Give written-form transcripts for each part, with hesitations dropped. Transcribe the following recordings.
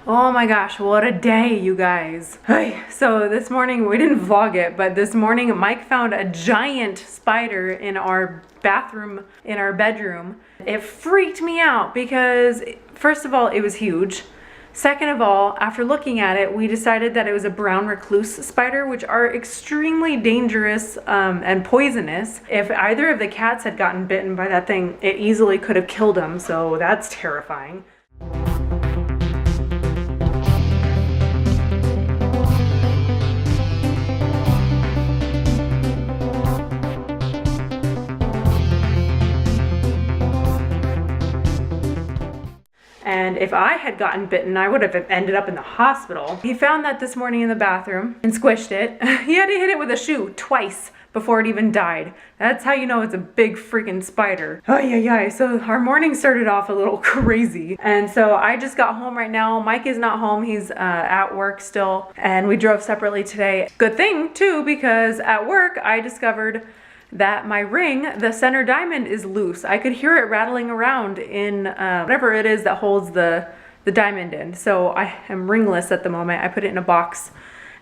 Oh my gosh, what a day, you guys. Hey, so this morning, we didn't vlog it, but this morning Myk found a giant spider in our bathroom, in our bedroom. It freaked me out because, first of all, it was huge. Second of all, after looking at it, we decided that it was a brown recluse spider, which are extremely dangerous and poisonous. If either of the cats had gotten bitten by that thing, it easily could have killed them, so that's terrifying. And if I had gotten bitten, I would have ended up in the hospital. He found that this morning in the bathroom and squished it. He had to hit it with a shoe twice before it even died. That's how you know it's a big freaking spider. Oh yeah. So our morning started off a little crazy. And so I just got home right now. Myk is not home. He's at work still. And we drove separately today. Good thing too, because at work I discovered that my ring, the center diamond, is loose. I could hear it rattling around in whatever it is that holds the diamond in. So I am ringless at the moment. I put it in a box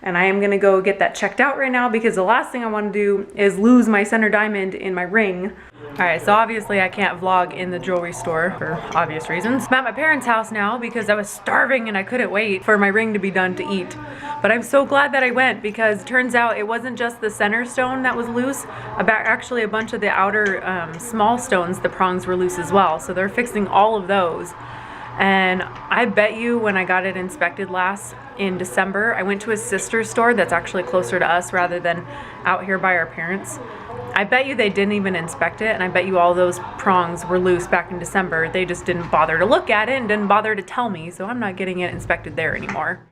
and I am gonna go get that checked out right now because the last thing I wanna do is lose my center diamond in my ring. All right, so obviously I can't vlog in the jewelry store for obvious reasons. I'm at my parents' house now because I was starving and I couldn't wait for my ring to be done to eat. But I'm so glad that I went because it turns out it wasn't just the center stone that was loose. Actually a bunch of the outer small stones, the prongs, were loose as well. So they're fixing all of those. And I bet you when I got it inspected last in December, I went to a sister store that's actually closer to us rather than out here by our parents. I bet you they didn't even inspect it, and I bet you all those prongs were loose back in December. They just didn't bother to look at it and didn't bother to tell me, so I'm not getting it inspected there anymore.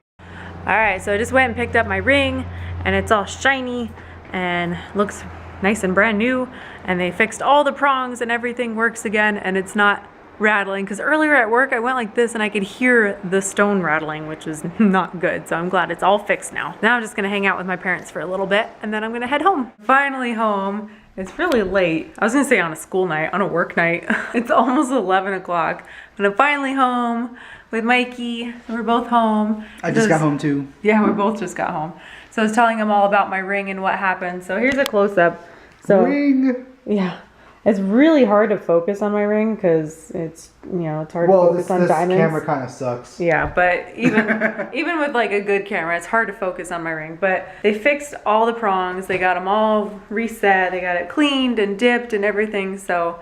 Alright, so I just went and picked up my ring, and it's all shiny and looks nice and brand new, and they fixed all the prongs and everything works again, and it's not rattling, because earlier at work I went like this and I could hear the stone rattling, which is not good, so I'm glad it's all fixed now. Now I'm just gonna hang out with my parents for a little bit and then I'm gonna head home. Finally home. It's really late. I was gonna say on a school night, on a work night. It's almost 11 o'clock and I'm finally home with Mikey. We're both home. I just got home too. Yeah, we both just got home. So I was telling him all about my ring and what happened. So here's a close-up. So ring. Yeah. It's really hard to focus on my ring because it's, you know, it's hard to focus on diamonds. This camera kind of sucks. Yeah, but even with like a good camera, it's hard to focus on my ring. But they fixed all the prongs. They got them all reset. They got it cleaned and dipped and everything. So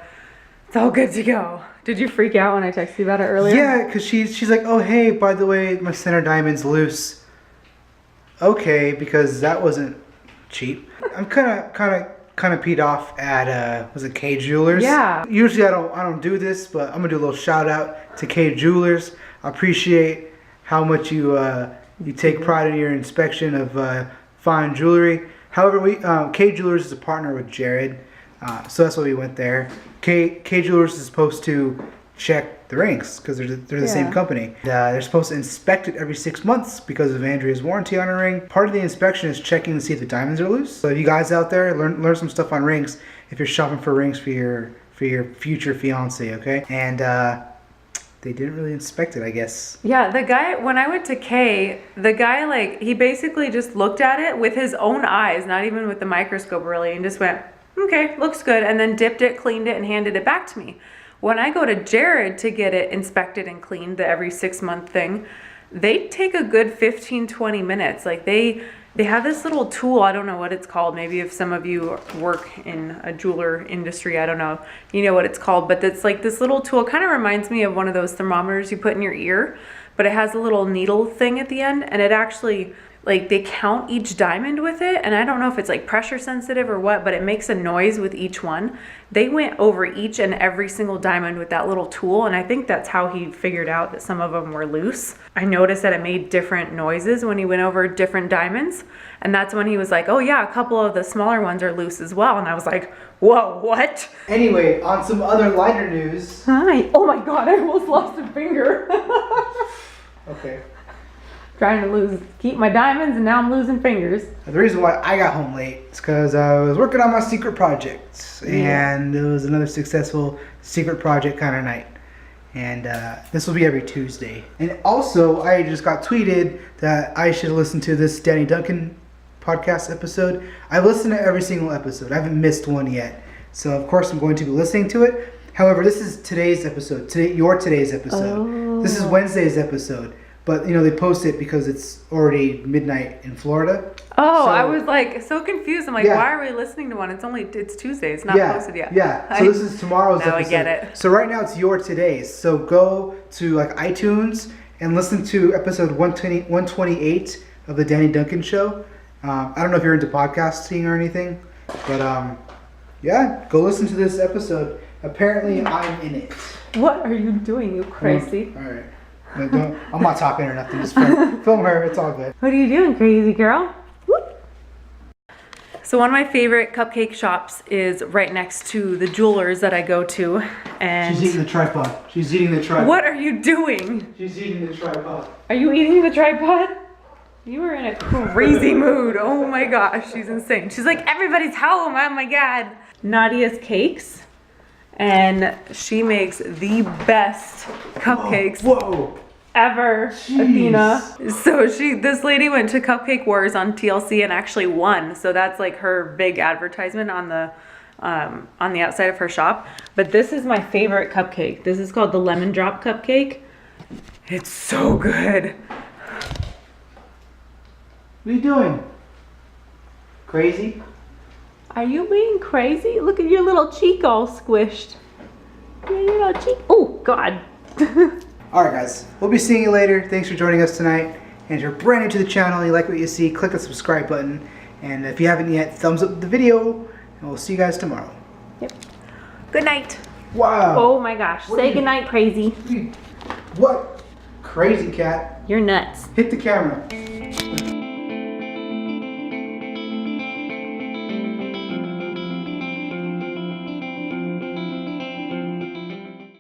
it's all good to go. Did you freak out when I texted you about it earlier? Yeah, because she's like, oh, hey, by the way, my center diamond's loose. Okay, because that wasn't cheap. I'm kind of peed off at was it K Jewelers? Yeah. Usually I don't do this, but I'm gonna do a little shout out to K Jewelers. I appreciate how much you take pride in your inspection of fine jewelry. However, K Jewelers is a partner with Jared, so that's why we went there. K Jewelers is supposed to check the rings because they're the same company. They're supposed to inspect it every 6 months because of Andrea's warranty on her ring. Part of the inspection is checking to see if the diamonds are loose. So you guys out there, learn some stuff on rings if you're shopping for rings for your future fiance, okay? And they didn't really inspect it, I guess. Yeah, the guy, when I went to K, the guy, like, he basically just looked at it with his own eyes, not even with the microscope really, and just went, okay, looks good, and then dipped it, cleaned it, and handed it back to me. When I go to Jared to get it inspected and cleaned, the every 6 month thing, they take a good 15-20 minutes. Like they have this little tool, I don't know what it's called. Maybe if some of you work in a jeweler industry, I don't know, you know what it's called, but it's like this little tool. Kind of reminds me of one of those thermometers you put in your ear, but it has a little needle thing at the end, and it actually, like, they count each diamond with it, and I don't know if it's like pressure sensitive or what, but it makes a noise with each one. They went over each and every single diamond with that little tool, and I think that's how he figured out that some of them were loose. I noticed that it made different noises when he went over different diamonds, and that's when he was like, oh yeah, a couple of the smaller ones are loose as well, and I was like, whoa, what? Anyway, on some other lighter news. Hi. Oh my god, I almost lost a finger. Okay. Trying to keep my diamonds, and now I'm losing fingers. The reason why I got home late is because I was working on my secret projects, and it was another successful secret project kind of night. And this will be every Tuesday. And also, I just got tweeted that I should listen to this Danny Duncan podcast episode. I've listened to every single episode. I haven't missed one yet. So, of course, I'm going to be listening to it. However, this is today's episode. Today's episode. Oh. This is Wednesday's episode. But, they post it because it's already midnight in Florida. Oh, so, I was like so confused. I'm like, why are we listening to one? It's Tuesday. It's not posted yet. Yeah. So this is tomorrow's episode. Now I get it. So right now it's your today's. So go to like iTunes and listen to episode 128 of the Danny Duncan Show. I don't know if you're into podcasting or anything, but go listen to this episode. Apparently I'm in it. What are you doing, you crazy? All right. No, I'm not talking or nothing. Just film her. It's all good. What are you doing, crazy girl? Whoop. So one of my favorite cupcake shops is right next to the jewelers that I go to, and She's eating the tripod. She's eating the tripod. What are you doing? She's eating the tripod. Are you eating the tripod? You are in a crazy mood. Oh my gosh, she's insane. She's like, everybody's home. Oh my god. Nadia's Cakes, and she makes the best cupcakes. Whoa. Ever. Jeez. Athena. So this lady went to Cupcake Wars on TLC and actually won. So that's like her big advertisement on the outside of her shop. But this is my favorite cupcake. This is called the Lemon Drop Cupcake. It's so good. What are you doing? Crazy? Are you being crazy? Look at your little cheek all squished. Your little cheek. Oh God. Alright guys, we'll be seeing you later. Thanks for joining us tonight. And if you're brand new to the channel and you like what you see, click the subscribe button. And if you haven't yet, thumbs up the video. And we'll see you guys tomorrow. Yep. Good night. Wow. Oh my gosh. Say good night, crazy. What? Crazy cat. You're nuts. Hit the camera.